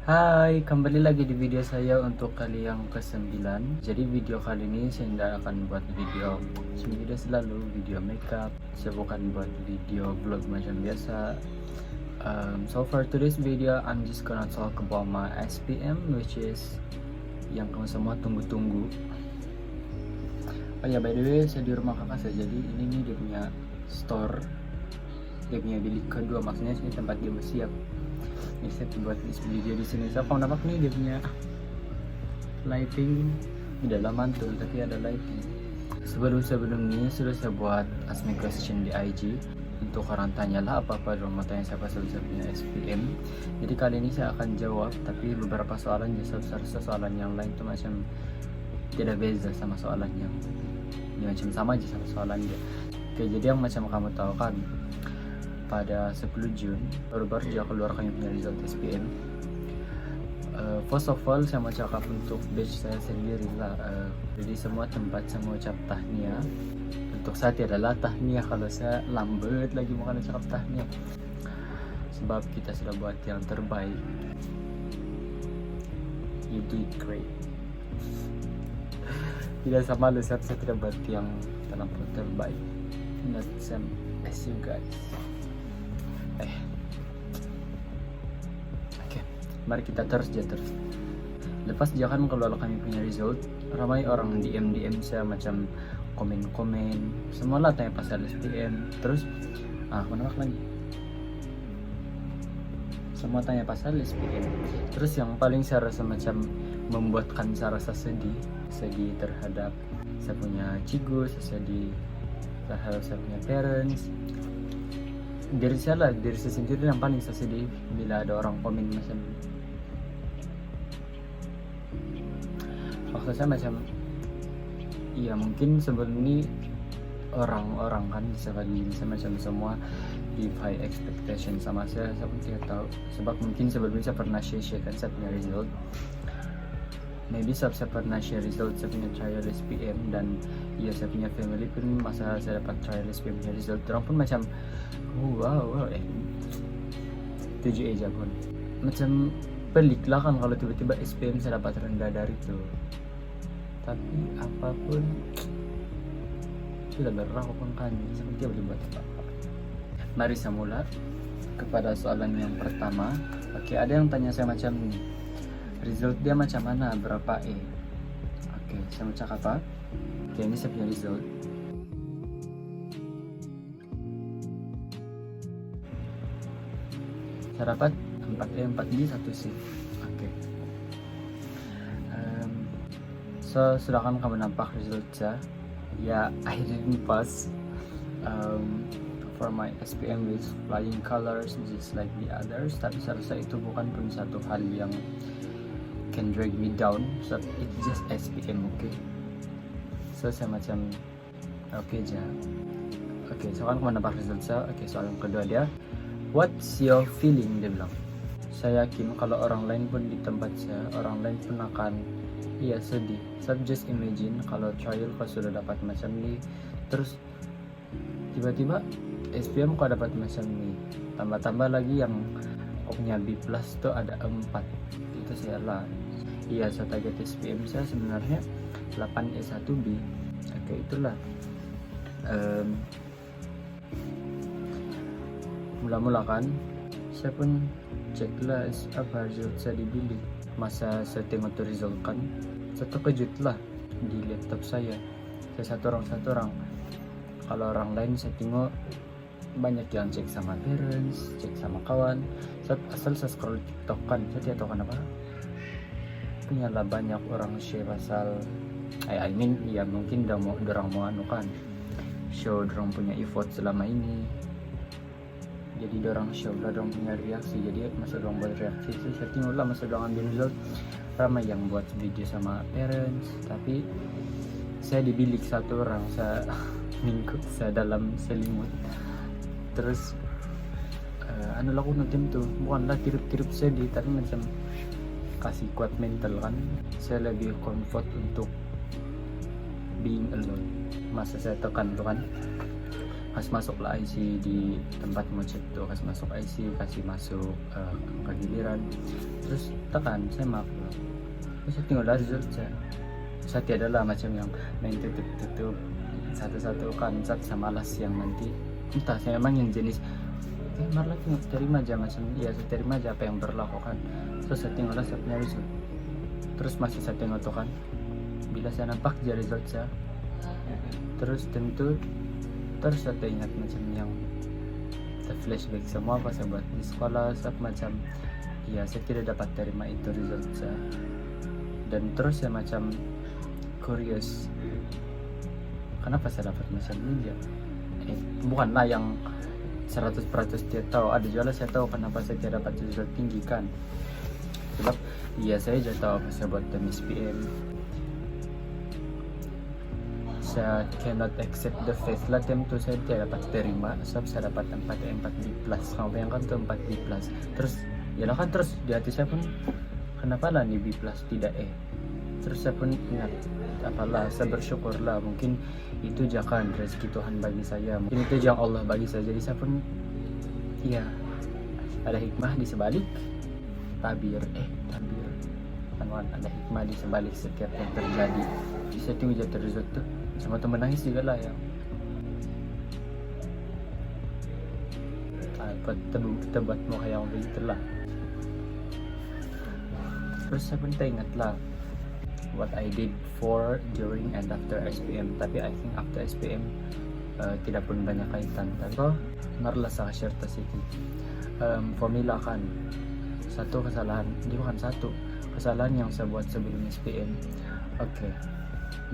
Hai, kembali lagi di video saya untuk kali yang ke-9. Jadi video kali ini saya tidak akan buat video selalu video makeup. Saya bukan buat video vlog macam biasa. So for today's video, I'm just gonna talk about my SPM, which is yang kamu semua tunggu-tunggu. Oh ya, by the way, saya di rumah kakak saya. Jadi ini nih dia punya store, dia punya bilik kedua, maksudnya ini tempat dia bersiap. Ini saya buat video di sini. Saya kamu nampak nih dia punya lighting, tidak dalam mantul tapi ada lighting. Sebelumnya sudah saya buat ask me question di IG untuk orang tanyalah apa-apa dong, mau tanya siapa saya punya SPM. Jadi kali ini saya akan jawab, tapi beberapa soalan soalan yang lain tuh macam tidak beza sama soalannya. Ini macam sama aja sama soalannya. Oke, jadi yang macam kamu tahu kan, pada 10 Jun baru-baru dia keluar kami punya result SPM. First of all, saya mau cakap untuk batch saya sendiri lah. Jadi semua tempat saya mau ucap tahniah. Untuk saya adalah tahniah kalau saya lambat lagi mau cakap tahniah, sebab kita sudah buat yang terbaik. You did great. Tidak sama lu, saya tidak buat yang terbaik. Not same as you guys. Oke, mari kita terus. Lepas dia kan keluar kami punya result, ramai orang DM saya macam komen semua lah tanya pasal SPM. Terus menolak lagi, semua tanya pasal SPM. Terus yang paling saya rasa macam membuatkan saya rasa sedih terhadap saya punya cigu, saya sedih terhadap saya punya parents. Diri saya sendiri yang paling saya sedih bila ada orang komen macam, maksud saya macam, iya mungkin sebelum ini orang-orang kan bisa macam semua give high expectation sama saya pun tidak tahu, sebab mungkin sebelumnya saya pernah share kan saya punya result. Maybe saya pernah share result saya punya trial SPM, dan ya saya punya family pun masa saya dapat trial SPM punya result, orang pun macam wow 7 aja pun macam pelik lah kan kalau tiba-tiba SPM saya dapat rendah dari itu. Tapi apapun sudah berlaku pun kan, seperti boleh buat apa. Mari saya mulai kepada soalan yang pertama. Oke, ada yang tanya saya macam ni, result dia macam mana, berapa E? Oke, saya mau cakap apa? Oke, ini saya punya result. Saya dapat 4E, 4B, 1C. Oke. So, sudah kan kamu nampak result saya. Ya, I didn't pass for my SPM with flying colors just like the others. Tapi saya rasa itu bukan pun satu hal yang can drag me down, so it's just SPM, okay? So saya macam okay aja. Okay, so kan kamu nampak result saya. Okay, soalan kedua dia, what's your feeling, dia bilang. Saya yakin kalau orang lain pun di tempat saya, orang lain pun akan sedih. So just imagine kalau trial kau sudah dapat macam ni, terus tiba-tiba SPM kau dapat macam ni, tambah lagi yang kau punya B+ tuh ada 4. Itu saya lah. Iya, saya target SPM saya sebenarnya 8E1B. Oke, itulah. Mula-mula kan saya pun cek lah apa result saya di bilik. Masa saya tengok tuh result kan, saya terkejut lah di laptop saya. Saya satu orang. Kalau orang lain saya tengok banyak yang cek sama parents, cek sama kawan. Asal saya scroll TikTok kan, saya tidak tahu kenapa punyalah banyak orang share pasal I mean ya mungkin dorang mau anu kan, show dorang punya effort selama ini. Jadi dorang show lah dorang punya reaksi. Jadi masa dorang buat reaksi itu saya tengok lah, masa dorang ambil result ramai yang buat video sama parents. Tapi saya di bilik satu orang, saya mingkut saya dalam selimut. Terus anu laku nanti tu bukanlah tirip sedih, tapi macam kasih kuat mental kan. Saya lebih comfort untuk being alone masa saya tekan tu kan. kasih masuk lah IC di tempat mau cek tuh, kasih masuk IC, kasih masuk angka giliran, terus tekan semak, terus saya tinggal dari result saya tiada lah macam yang main tutup satu-satu kan saya malas yang nanti entah saya memang yang jenis marah terima aja macam ya saya terima aja apa yang berlaku kan, terus saya tinggal saya punya result, terus masih saya tengok tuh kan bila saya nampak aja result saya, terus tentu terus saya ingat macam yang flashback semua apa saya buat di sekolah saya macam ya saya tidak dapat terima itu result saya, dan terus saya macam curious kenapa saya dapat macam ini ya, bukanlah yang 100% dia tahu, ada juga saya tahu kenapa saya tidak dapat result tinggi kan, sebab ya saya juga tahu apa saya buat SPM. Saya cannot accept the fact lah tentu saya tidak dapat terima sebab saya dapat 4B+, kamu bayangkan tuh 4B+, terus ya kan terus di hati saya pun kenapa lah nih B+ tidak terus saya pun ingat apalah saya bersyukur lah, mungkin itu jangan rezeki Tuhan bagi saya, mungkin itu yang Allah bagi saya, jadi saya pun ya ada hikmah di sebalik tabir teman, ada hikmah di sebalik setiap yang terjadi. Bisa tunggu jatuh result tuh sama temen nangis juga lah ya, kita buat mau kayak begitu lah. Terus saya pun teringat lah what I did for, during, and after SPM, tapi I think after SPM tidak pun banyak kaitan. Tapi marlah sa share ta siki formula kan satu kesalahan, bukan satu kesalahan yang saya buat sebelum SPM. Oke,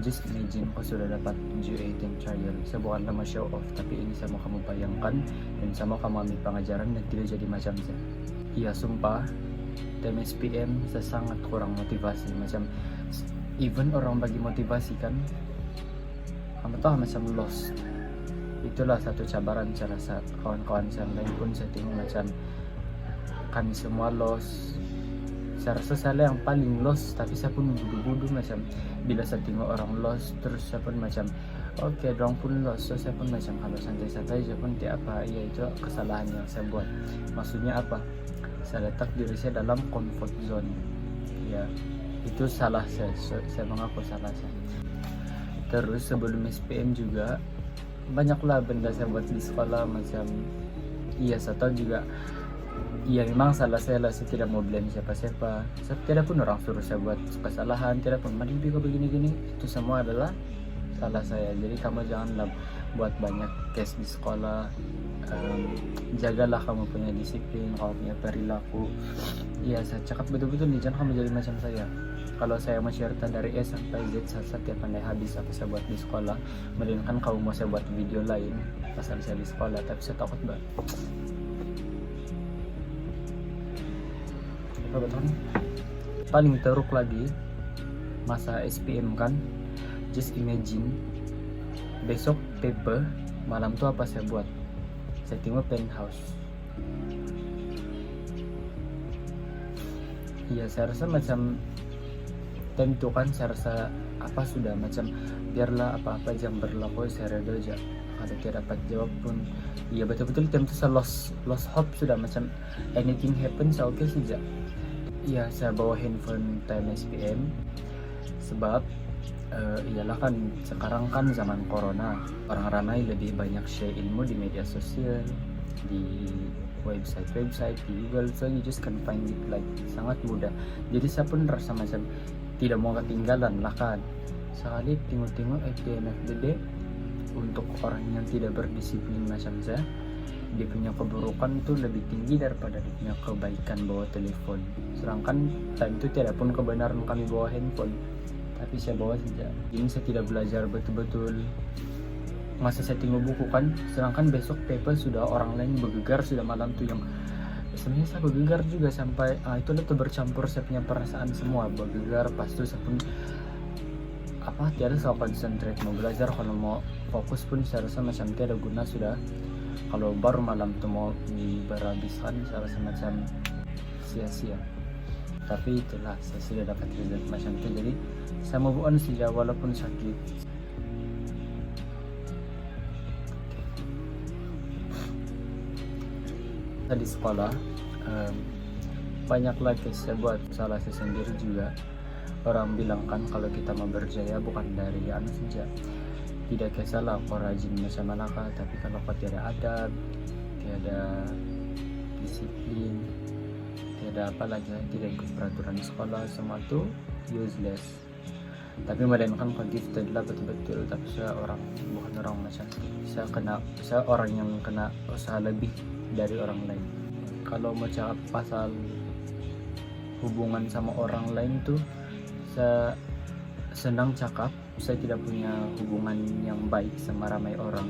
just imagine aku sudah dapat 7/8 trial. Saya bukanlah show off, tapi ini saya mau kamu bayangkan dan saya mau kamu ambil pengajaran dan tidak jadi macam saya. Iya sumpah, time SPM saya sangat kurang motivasi, macam even orang bagi motivasi kan kamu tahu macam lost. Itulah satu cabaran saya rasa, kawan-kawan saya lain pun saya tengok macam kami semua lost. Saya rasa saya yang paling lost, tapi saya pun bodoh-bodoh macam bila saya tengok orang lost, terus saya pun macam oke, dorang pun lost, so saya pun macam kalau santai-santai saya pun tidak apa, ya itu kesalahan yang saya buat. Maksudnya apa? Saya letak diri saya dalam comfort zone. Ya, itu salah saya mengaku salah saya. Terus sebelum SPM juga banyaklah benda saya buat di sekolah macam iya saya tahu juga iya memang salah saya lah, saya tidak mau blame siapa-siapa, saya tidak pun orang suruh saya buat kesalahan, tidak pun mari kau begini-gini, itu semua adalah salah saya. Jadi kamu janganlah buat banyak case di sekolah, jagalah kamu punya disiplin, kamu punya perilaku. Iya saya cakap betul-betul nih, jangan kamu jadi macam saya. Kalau saya mau cerita dari A sampai Z setiap pandai habis apa saya buat di sekolah, melainkan kamu mau saya buat video lain pasal saya di sekolah, tapi saya takut banget. Betul. Paling teruk lagi masa SPM kan, just imagine besok paper, malam tuh apa saya buat, saya tengok penthouse. Iya saya rasa macam tentu kan saya rasa apa sudah macam biarlah apa-apa yang berlaku saya reda aja, kalau tidak dapat jawab pun iya betul-betul tentu saya lost hope sudah, macam anything happen saya oke saja. Iya saya bawa handphone time SPM sebab iyalah kan sekarang kan zaman corona, orang ramai lebih banyak share ilmu di media sosial, di website di Google, so you just can find it like sangat mudah. Jadi saya pun rasa macam tidak mau ketinggalan lah kan, sekali tengok-tengok FDMFDD untuk orang yang tidak berdisiplin macam saya, dia punya keburukan itu lebih tinggi daripada dia punya kebaikan bawa telepon. Sedangkan time itu tidak pun kebenaran kami bawa handphone, tapi saya bawa saja. Ini saya tidak belajar betul-betul. Masa saya tengok buku kan, sedangkan besok paper sudah orang lain bergegar sudah malam tuh, yang sebenarnya saya bergegar juga sampai itu tuh bercampur saya punya perasaan semua bergegar. Pas itu saya pun apa tiada saya concentrate mau belajar, kalau mau fokus pun saya rasa macam tiada guna sudah. Kalau baru malam tuh mau diberhabiskan saya rasa macam sia-sia. Tapi itulah saya sudah dapat result macam itu, jadi saya move on saja walaupun sakit. kita di sekolah, banyaklah saya buat salah saya sendiri juga. Orang bilang kan kalau kita mau berjaya bukan dari anu saja, tidak kisahlah kau rajin macam manakah, tapi kalau kau tiada adab, tiada disiplin, tiada apa lagi, tidak ikut peraturan sekolah, semua tuh useless. Tapi melainkan kau gifted lah betul-betul, tapi saya bukan orang macam itu. Saya orang yang kena usaha lebih dari orang lain. Kalau mau cakap pasal hubungan sama orang lain tuh, saya senang cakap. Saya tidak punya hubungan yang baik sama ramai orang,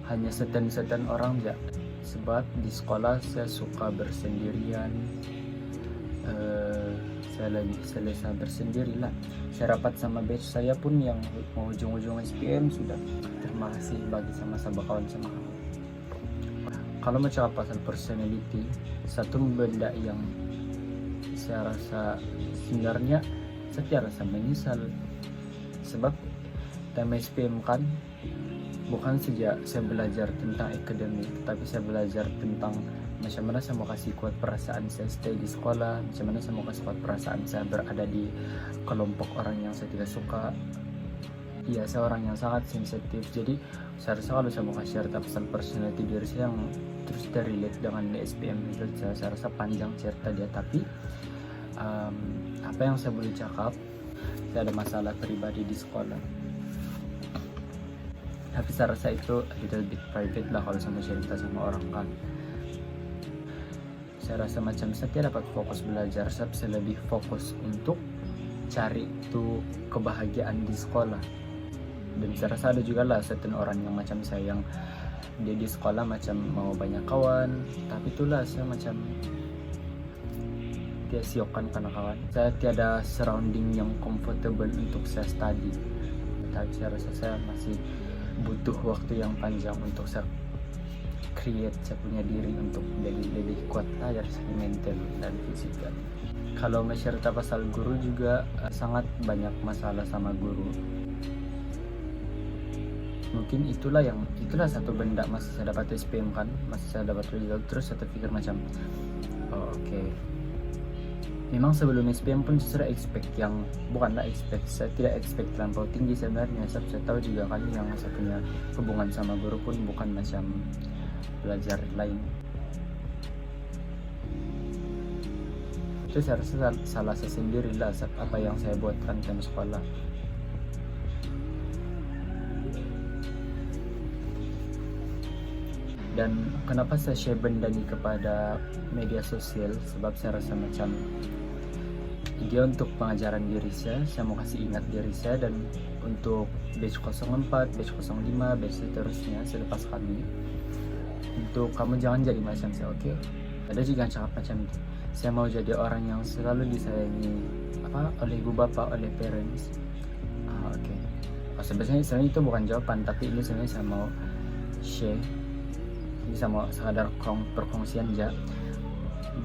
hanya setan orang ya. Sebab di sekolah saya suka bersendirian, saya lebih selesa bersendirilah. Saya rapat sama batch saya pun yang mau ujung-ujung SPM sudah. Terima kasih bagi sama-sama kawan sama kamu. Kalau mau cakap pasal personality, satu benda yang saya rasa sebenarnya saya rasa menyesal. Sebab time SPM kan bukan saja saya belajar tentang akademik, tapi saya belajar tentang macam mana saya mau kasih kuat perasaan saya stay di sekolah, macam mana saya mau kasih kuat perasaan saya berada di kelompok orang yang saya tidak suka. Iya, saya orang yang sangat sensitif, jadi saya rasa kalau saya mau kasih cerita pasal personality diri saya yang terus terrelate dengan SPM result saya rasa panjang cerita dia. Tapi apa yang saya boleh cakap, saya ada masalah pribadi di sekolah, tapi saya rasa itu a little bit private lah kalau saya mau cerita sama orang kan. Saya rasa macam saya tidak dapat fokus belajar, saya lebih fokus untuk cari tuh kebahagiaan di sekolah. Dan saya rasa ada juga lah certain orang yang macam saya, yang dia di sekolah macam mau banyak kawan, tapi itulah saya macam dia siokan karena kawan. Saya tiada surrounding yang comfortable untuk saya study, tapi saya rasa saya masih butuh waktu yang panjang untuk saya create saya punya diri untuk jadi lebih kuat lah dari segi mental dan fisikal. Kalau mencerita pasal guru juga sangat banyak masalah sama guru. Mungkin itulah satu benda masih saya dapat SPM kan, masih saya dapat result, terus saya terpikir macam oke. Memang sebelum SPM pun saya tidak expect terlampau tinggi sebenarnya. Saya tahu juga kan yang saya punya hubungan sama guru pun bukan macam belajar lain. Itu saya rasa salah saya sendiri lah apa yang saya buatkan time sekolah. Dan kenapa saya share benda ni kepada media sosial, sebab saya rasa macam dia untuk pengajaran diri saya mau kasih ingat diri saya, dan untuk batch 04, batch 05, batch seterusnya selepas kami, untuk kamu jangan jadi macam saya, oke? Ada juga yang cakap macam itu, saya mau jadi orang yang selalu disayangi oleh ibu bapa, oleh parents. Oke. Sebenarnya itu bukan jawaban, tapi ini sebenarnya saya mau share, bisa mau sekadar perkongsian aja.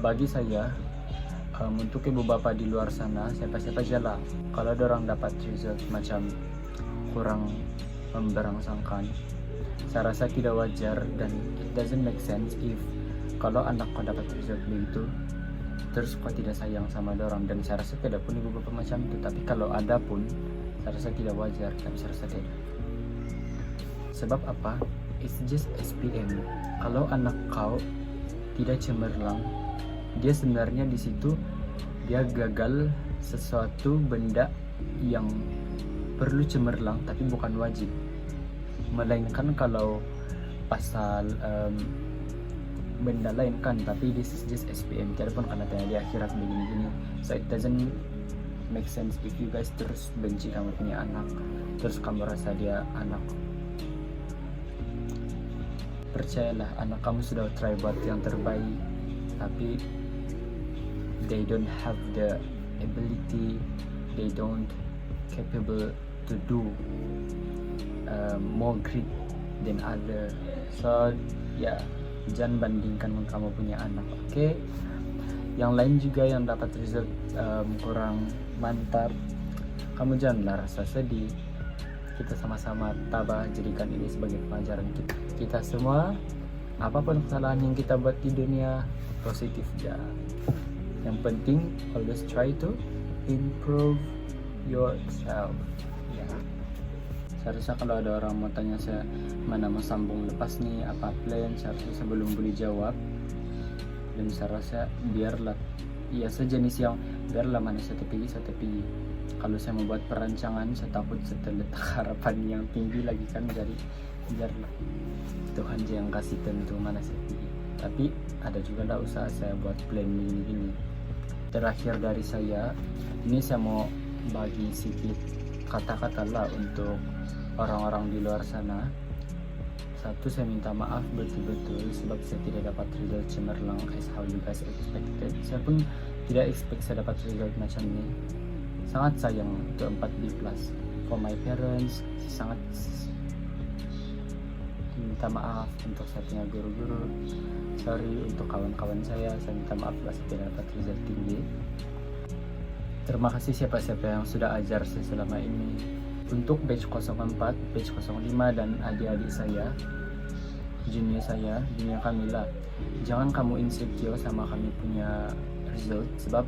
Bagi saya, untuk ibu bapa di luar sana, siapa-siapa aja lah, kalau ada orang dapat result macam kurang memberangsangkan, saya rasa tidak wajar dan it doesn't make sense if kalau anak kau dapat result begitu terus kau tidak sayang sama orang. Dan saya rasa tidak pun ibu bapa macam itu, tapi kalau ada pun saya rasa tidak wajar, tapi saya rasa tidak. Sebab apa? It's just SPM. Kalau anak kau tidak cemerlang, dia sebenarnya di situ dia gagal sesuatu benda yang perlu cemerlang, tapi bukan wajib. Melainkan kalau pasal benda lain kan, tapi this is just SPM. Tiada pun kena tanya di akhirat begini-gini. So it doesn't make sense if you guys terus benci kamu punya anak, terus kamu rasa dia anak. Percayalah, anak kamu sudah try buat yang terbaik, tapi they don't have the ability, they don't capable to do more great than other. So jangan bandingkan dengan kamu punya anak, oke? Yang lain juga yang dapat result kurang mantap, kamu janganlah rasa sedih. Kita sama-sama tabah, jadikan ini sebagai pelajaran kita semua. apapun kesalahan yang kita buat di dunia, positif ya. Yang penting always try to improve yourself ya. Seharusnya kalau ada orang mau tanya saya mana mau sambung lepas nih, apa plan, seharusnya sebelum boleh jawab. Dan saya rasa biarlah ya sejenis yang biarlah mana saya tepi. Kalau saya membuat perancangan, saya takut saya letak harapan yang tinggi lagi kan, jadi biarlah Tuhan aja yang kasih tentu mana saya pilih. Tapi ada juga lah usaha saya buat plan ini. Terakhir dari saya, ini saya mau bagi sedikit kata-kata lah untuk orang-orang di luar sana. Satu, saya minta maaf betul-betul sebab saya tidak dapat result cemerlang as how you guys expected. Saya pun tidak expect saya dapat result macam ini. Sangat sayang untuk 4B+. For my parents, sangat minta maaf untuk saya punya guru-guru. Sorry untuk kawan-kawan saya minta maaf kalau saya tidak dapat result tinggi. Terima kasih siapa-siapa yang sudah ajar saya selama ini. Untuk batch 04, batch 05 dan adik-adik saya, junior saya, junior kami lah, jangan kamu insecure sama kami punya result, sebab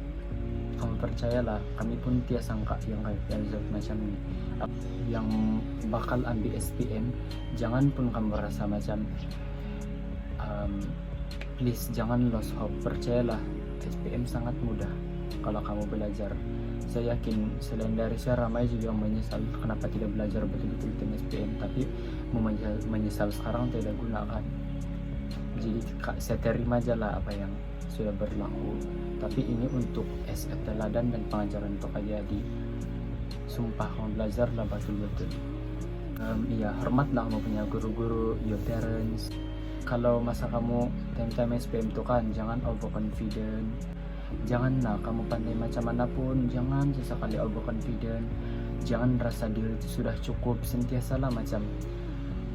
kamu percayalah, kami pun tiada sangka yang kayak result macam ni. Yang bakal ambil SPM, jangan pun kamu rasa macam please jangan lost hope, percayalah SPM sangat mudah kalau kamu belajar. Saya yakin selain dari saya ramai juga yang menyesal kenapa tidak belajar betul-betul tentang SPM, tapi menyesal sekarang tidak gunakan. Jadi saya terima aja lah apa yang sudah berlaku, tapi ini untuk as a teladan dan pengajaran untuk adik-adik. Sumpah kamu belajar lah betul-betul. Iya, hormatlah kamu punya guru-guru, your parents. Kalau masa kamu time SPM tuh kan jangan overconfident. Janganlah kamu pandai macam mana pun, jangan sesekali overconfident. Jangan rasa diri itu sudah cukup, sentiasalah macam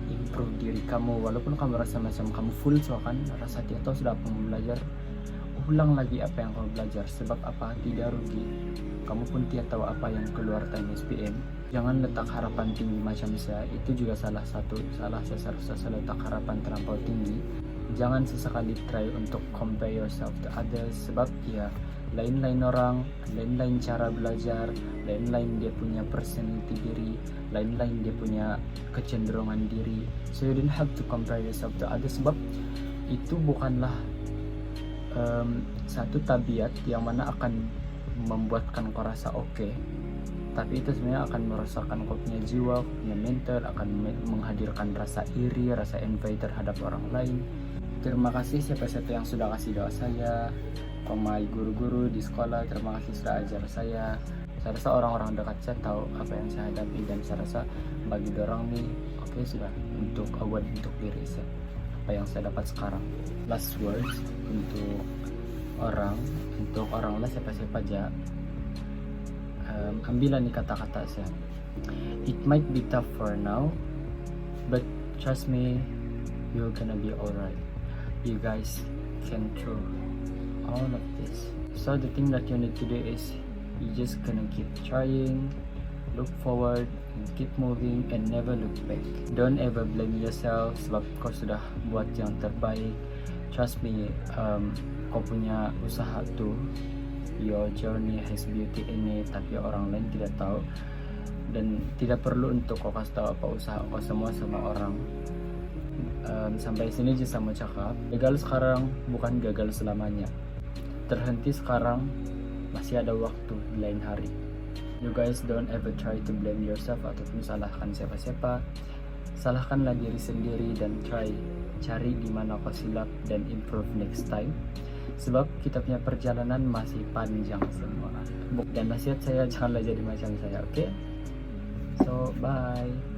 improve diri kamu. Walaupun kamu rasa macam kamu full so kan, rasa dia tahu sudah apa mau belajar, ulang lagi apa yang kamu belajar. Sebab apa, tidak rugi, kamu pun tidak tahu apa yang keluar time SPM. Jangan letak harapan tinggi macam saya, itu juga salah saya rasa letak harapan terlampau tinggi. Jangan sesekali try untuk compare yourself to others, sebab ya lain-lain orang, lain-lain cara belajar, lain-lain dia punya personality diri, lain-lain dia punya kecenderungan diri. So you don't have to compare yourself to others, sebab itu bukanlah satu tabiat yang mana akan membuatkan kau rasa oke, tapi itu sebenarnya akan merosakkan kau punya jiwa, kau punya mental, akan menghadirkan rasa iri, rasa envy terhadap orang lain. Terima kasih siapa-siapa yang sudah kasih doa saya, my guru-guru di sekolah, terima kasih sudah ajar saya. Saya rasa orang-orang dekat saya tahu apa yang saya hadapi, dan saya rasa bagi dorang nih oke sudah untuk award untuk diri saya apa yang saya dapat sekarang. Last words untuk orang lah siapa-siapa aja, ambillah nih kata-kata saya. It might be tough for now, but trust me, you're gonna be alright. You guys can through all of this. So the thing that you need to do is you just gonna keep trying, look forward and keep moving and never look back. Don't ever blame yourself sebab kau sudah buat yang terbaik. Trust me, kau punya usaha tuh, your journey has beauty in it, tapi orang lain tidak tahu, dan tidak perlu untuk kau kasih tahu apa usaha kau semua sama orang. Sampai sini aja sama cakap, gagal sekarang bukan gagal selamanya. Terhenti sekarang, masih ada waktu di lain hari. You guys don't ever try to blame yourself ataupun salahkan siapa-siapa. Salahkanlah diri sendiri dan cari di mana kau silap dan improve next time. Sebab kita punya perjalanan masih panjang semua. Dan nasihat saya, janganlah jadi macam saya, oke? So bye.